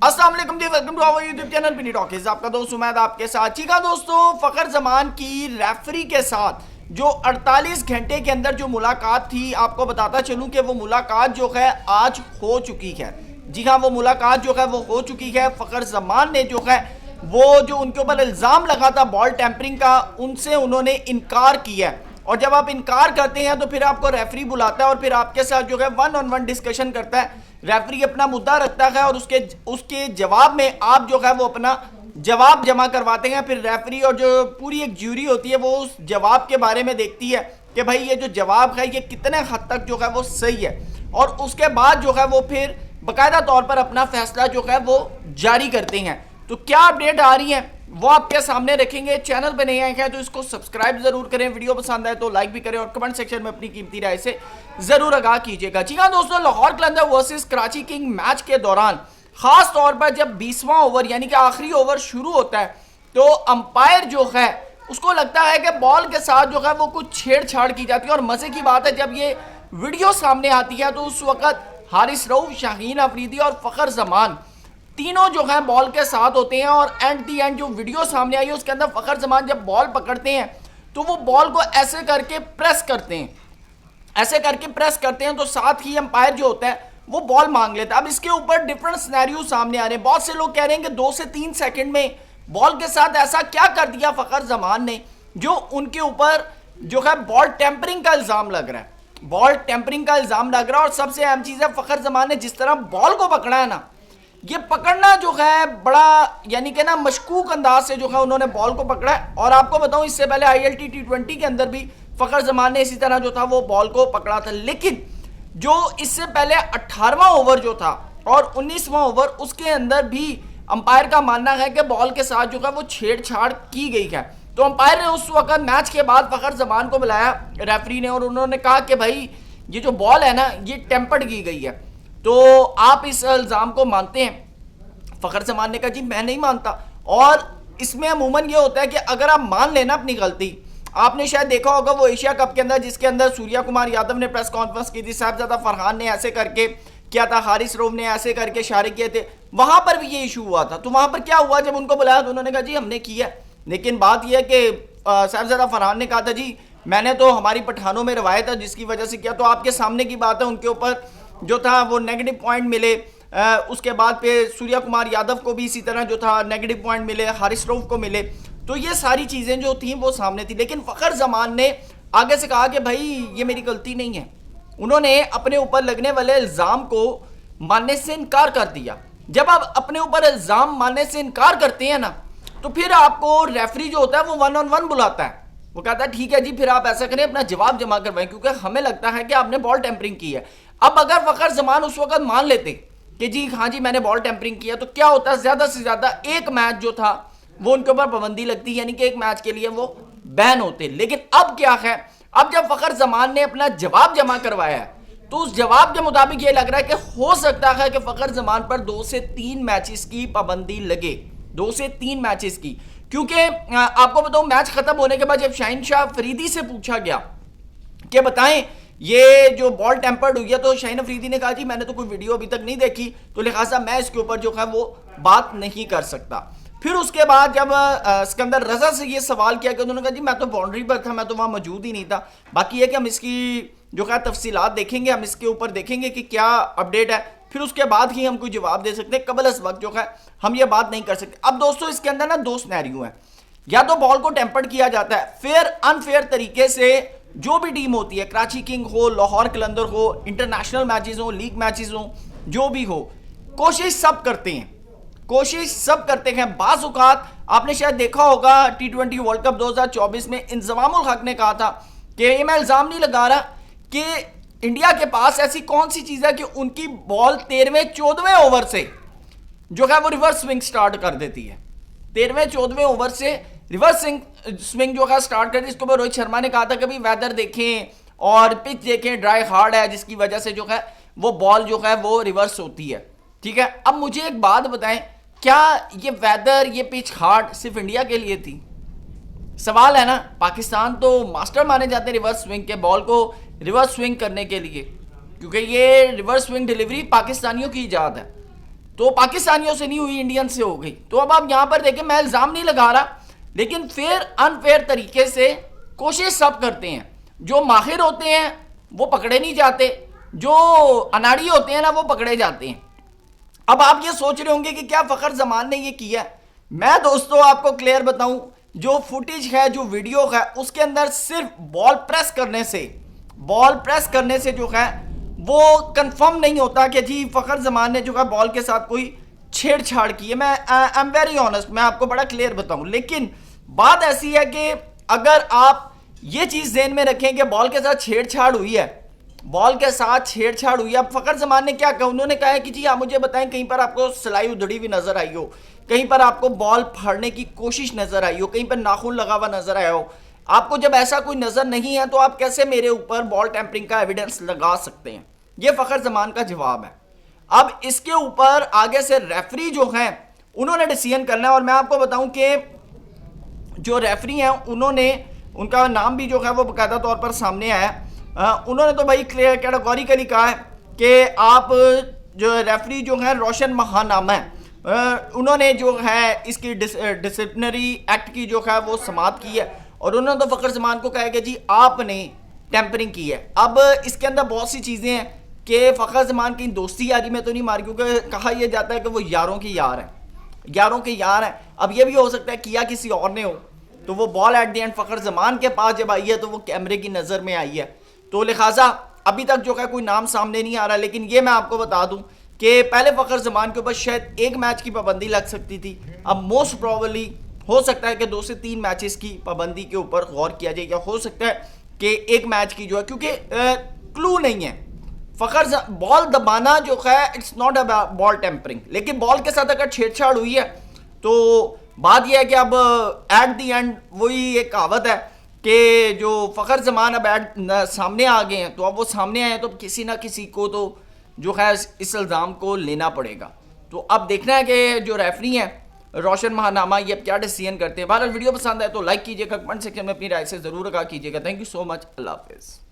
अस्सलाम वालेकुम जी, welcome to our YouTube channel PD talkies. आपका दोस्त उमैद आपके साथ। ठीक है दोस्तों, फखर जमान की रेफरी के साथ जो 48 घंटे के अंदर जो मुलाकात थी, आपको बताता चलूं कि वो मुलाकात जो है आज हो चुकी है। जी हाँ, वो मुलाकात जो है वो हो चुकी है। फखर जमान ने जो है वो जो उनके ऊपर इल्ज़ाम लगा था बॉल टेम्परिंग का, उनसे उन्होंने इनकार किया है। और जब आप इनकार करते हैं तो फिर आपको रेफरी बुलाता है और फिर आपके साथ जो है 1-on-1 डिस्कशन करता है। रेफरी अपना मुद्दा रखता है और उसके उसके जवाब में आप जो है वो अपना जवाब जमा करवाते हैं। फिर रेफरी और जो पूरी एक ज्यूरी होती है वो उस जवाब के बारे में देखती है कि भाई ये जो जवाब है ये कितने हद तक जो है वो सही है, और उसके बाद जो है वो फिर बाकायदा तौर पर अपना फैसला जो है वो जारी करते हैं। तो क्या अपडेट आ रही है वो आपके सामने रखेंगे। चैनल पे नहीं आए हैं तो इसको सब्सक्राइब जरूर करें, वीडियो पसंद आए तो लाइक भी करें और कमेंट सेक्शन में अपनी कीमती राय से जरूर आगाह कीजिएगा। जी हाँ दोस्तों, लाहौर कलंदर वर्सेस कराची किंग मैच के दौरान खास तौर पर जब 20वां ओवर यानी कि आखिरी ओवर शुरू होता है तो अंपायर जो है उसको लगता है कि बॉल के साथ जो है वो कुछ छेड़छाड़ की जाती है। और मजे की बात है, जब ये वीडियो सामने आती है तो उस वक्त हारिस रऊफ, शाहीन अफरीदी और फखर जमान तीनों जो है बॉल के साथ होते हैं। और एंड दी एंड जो वीडियो सामने आई है उसके अंदर फखर जमान जब बॉल पकड़ते हैं तो वो बॉल को ऐसे करके प्रेस करते हैं, ऐसे करके प्रेस करते हैं तो साथ ही अंपायर जो होता है वो बॉल मांग लेता है। अब इसके ऊपर डिफरेंट सिनेरियो सामने आ रहे हैं। बहुत से लोग कह रहे हैं कि 2 से 3 सेकंड में बॉल के साथ ऐसा क्या कर दिया फखर जमान ने जो उनके ऊपर जो है बॉल टेम्परिंग का इल्जाम लग रहा है, बॉल टेम्परिंग का इल्जाम लग रहा है। और सबसे अहम चीज है, फखर जमान ने जिस तरह बॉल को पकड़ा है ना, ये पकड़ना जो है बड़ा यानी कि ना मशकूक अंदाज से जो है उन्होंने बॉल को पकड़ा है। और आपको बताऊं, इससे पहले ILT T20 के अंदर भी फखर जमान ने इसी तरह जो था वो बॉल को पकड़ा था। लेकिन जो इससे पहले 18वां ओवर जो था और 19वां ओवर, उसके अंदर भी अंपायर का मानना है कि बॉल के साथ जो है वो छेड़छाड़ की गई है। तो अंपायर ने उस वक्त मैच के बाद फखर जमान को बुलाया रेफरी ने, और उन्होंने कहा कि भाई ये जो बॉल है ना ये टेम्पर्ड की गई है, तो आप इस इल्ज़ाम को मानते हैं? फखर जमान ने कहा जी मैं नहीं मानता। और इसमें अमूमन ये होता है कि अगर आप मान लेना अपनी गलती, आपने शायद देखा होगा वो एशिया कप के अंदर जिसके अंदर सूर्या कुमार यादव ने प्रेस कॉन्फ्रेंस की थी, साहबजादा फरहान ने ऐसे करके किया था, हारिस रऊफ ने ऐसे करके इशारे किए थे, वहां पर भी ये इशू हुआ था। तो वहां पर क्या हुआ, जब उनको बुलाया तो उन्होंने कहा जी हमने किया। लेकिन बात यह है कि साहबजादा फरहान ने कहा था जी मैंने तो हमारी पठानों में रवायत है जिसकी वजह से किया। तो आपके सामने की बात है, उनके ऊपर जो था वो नेगेटिव पॉइंट मिले। उसके बाद पे सूर्या कुमार यादव को भी इसी तरह जो था नेगेटिव पॉइंट मिले, हारिस रऊफ को मिले। तो ये सारी चीज़ें जो थी वो सामने थी। लेकिन फखर जमान ने आगे से कहा कि भाई ये मेरी गलती नहीं है। उन्होंने अपने ऊपर लगने वाले इल्ज़ाम को मानने से इनकार कर दिया। जब आप अपने ऊपर इल्ज़ाम मानने से इनकार करते हैं ना, तो फिर आपको रेफरी जो होता है वो 1-on-1 बुलाता है। वो कहता है ठीक है जी, फिर आप ऐसा करें, अपना जवाब जमा करवाएं क्योंकि हमें लगता है कि आपने बॉल टेम्परिंग की है। अब अगर फखर जमान उस वक्त मान लेते कि जी हाँ जी मैंने बॉल टेम्परिंग किया, तो क्या होता है, ज्यादा से ज्यादा एक मैच जो था वो उनके ऊपर पाबंदी लगती, यानी कि एक मैच के लिए वो बैन होते। लेकिन अब क्या है, अब जब फखर जमान ने अपना जवाब जमा करवाया है तो उस जवाब के मुताबिक ये लग रहा है कि हो सकता है कि फखर जमान पर 2 से 3 मैचेस की पाबंदी लगे, 2 से 3 मैचेस की। क्योंकि आपको बताऊं, मैच खत्म होने के बाद जब शाहीन अफरीदी से पूछा गया कि बताएं ये जो बॉल टेम्पर्ड हुई है, तो शाहीन अफरीदी ने कहा जी मैंने तो कोई वीडियो अभी तक नहीं देखी, तो लिहाजा मैं इसके ऊपर जो है वो बात नहीं कर सकता। फिर उसके बाद जब सिकंदर रजा से ये सवाल किया कि उन्होंने कहा जी मैं तो बाउंड्री पर था, मैं तो वहां मौजूद ही नहीं था। बाकी है कि हम इसकी जो है तफसीलात देखेंगे, हम इसके ऊपर देखेंगे कि क्या अपडेट है, फिर उसके बाद ही हम कोई जवाब दे सकते हैं। कबल इस वक्त जो है हम ये बात नहीं कर सकते। अब दोस्तों इसके अंदर ना 2 सिनेरियो है, या तो बॉल को टेम्पर्ड किया जाता है फेयर अनफेयर तरीके से। जो भी टीम होती है, कराची किंग हो, लाहौर कलंदर हो, इंटरनेशनल मैचेस हो, लीग मैचेस हो, जो भी हो, कोशिश सब करते हैं, कोशिश सब करते हैं। बाज़ औक़ात आपने शायद देखा होगा T20 वर्ल्ड कप 2024 में इंज़मामुल हक ने कहा था कि ये मैं इल्ज़ाम नहीं लगा रहा कि इंडिया के पास ऐसी कौन सी चीज़ है कि उनकी बॉल 13वें-14वें ओवर से जो है वो रिवर्स स्विंग स्टार्ट कर देती है। 13वें-14वें ओवर से रिवर्स स्विंग जो है स्टार्ट कर दी। इसके ऊपर रोहित शर्मा ने कहा था कि भाई वेदर देखें और पिच देखें, ड्राई हार्ड है, जिसकी वजह से जो है वो बॉल जो है वो रिवर्स होती है। ठीक है, अब मुझे एक बात बताएं, क्या ये वेदर, ये पिच हार्ड सिर्फ इंडिया के लिए थी? सवाल है ना। पाकिस्तान तो मास्टर माने जाते हैं रिवर्स स्विंग के, बॉल को रिवर्स स्विंग करने के लिए, क्योंकि ये रिवर्स स्विंग डिलीवरी पाकिस्तानियों की इजाद है। तो पाकिस्तानियों से नहीं हुई, इंडियन से हो गई। तो अब आप यहां पर देखें, मैं इल्जाम नहीं लगा रहा, लेकिन फिर अनफेयर तरीके से कोशिश सब करते हैं। जो माहिर होते हैं वो पकड़े नहीं जाते, जो अनाड़ी होते हैं ना वो पकड़े जाते हैं। अब आप ये सोच रहे होंगे कि क्या फखर जमान ने ये किया। मैं दोस्तों आपको क्लियर बताऊं, जो फुटेज है, जो वीडियो है, उसके अंदर सिर्फ बॉल प्रेस करने से जो है वो कंफर्म नहीं होता कि जी फखर जमान ने जो है बॉल के साथ कोई छेड़छाड़ की है। मैं आई एम वेरी ऑनेस्ट, मैं आपको बड़ा क्लियर बताऊं। लेकिन बात ऐसी है कि अगर आप ये चीज ध्यान में रखें कि बॉल के साथ छेड़छाड़ हुई है, अब फखर जमान ने क्या कहा, उन्होंने कहा है कि जी आप मुझे बताएं कहीं पर आपको सिलाई उधड़ी हुई नजर आई हो, कहीं पर आपको बॉल फाड़ने की कोशिश नजर आई हो, कहीं पर नाखून लगा हुआ नजर आया हो। आपको जब ऐसा कोई नजर नहीं है तो आप कैसे मेरे ऊपर बॉल टेम्परिंग का एविडेंस लगा सकते हैं। ये फखर जमान का जवाब है। अब इसके ऊपर आगे से रेफरी जो है उन्होंने डिसीजन करना है। और मैं आपको बताऊं कि जो रेफरी हैं उन्होंने, उनका नाम भी जो है वो बाकायदा तौर पर सामने आया। उन्होंने तो भाई क्लियर कैटेगोरिकली कहा है कि आप जो रेफरी जो है रोशन महानामा है, उन्होंने जो है इसकी डिसिप्लिनरी एक्ट की जो है वो समाप्त की है। और उन्होंने तो फखर जमान को कहा कि जी आपने टेम्परिंग की है। अब इसके अंदर बहुत सी चीज़ें हैं कि फ़खर ज़मान की दोस्ती यारी में तो नहीं मार, क्योंकि कहा यह जाता है कि वो यारों के यार हैं, अब ये भी हो सकता है किया किसी और ने हो। तो वो ball at the end Fakhar Zaman के पास जब आई है तो वो कैमरे की नज़र में आई है। तो लिहाजा अभी तक जो है कोई नाम सामने नहीं आ रहा। लेकिन ये मैं आपको बता दूं कि पहले फ़खर ज़मान के ऊपर शायद एक मैच की पाबंदी लग सकती थी, अब मोस्ट प्रोबेबली हो सकता है कि 2 से 3 मैचेस की पाबंदी के ऊपर गौर किया जाए, या हो सकता है कि एक मैच की जो है, क्योंकि क्लू नहीं है। फखर बॉल दबाना जो है it's not a ball tampering, लेकिन बॉल के साथ अगर छेड़छाड़ हुई है तो बात यह है कि अब एट द एंड वही एक कहावत है कि जो फखर जमान अब सामने आ गए हैं, तो अब वो सामने आए हैं तो किसी ना किसी को तो जो है इस इल्ज़ाम को लेना पड़ेगा। तो अब देखना है कि जो रेफरी हैं रोशन महानामा ये अब क्या डिसीजन करते हैं। बहरहाल वीडियो पसंद आए तो लाइक कीजिएगा, कमेंट सेक्शन में अपनी राय से ज़रूर आगाह कीजिएगा। थैंक यू सो मच, अल्लाह हाफिज़।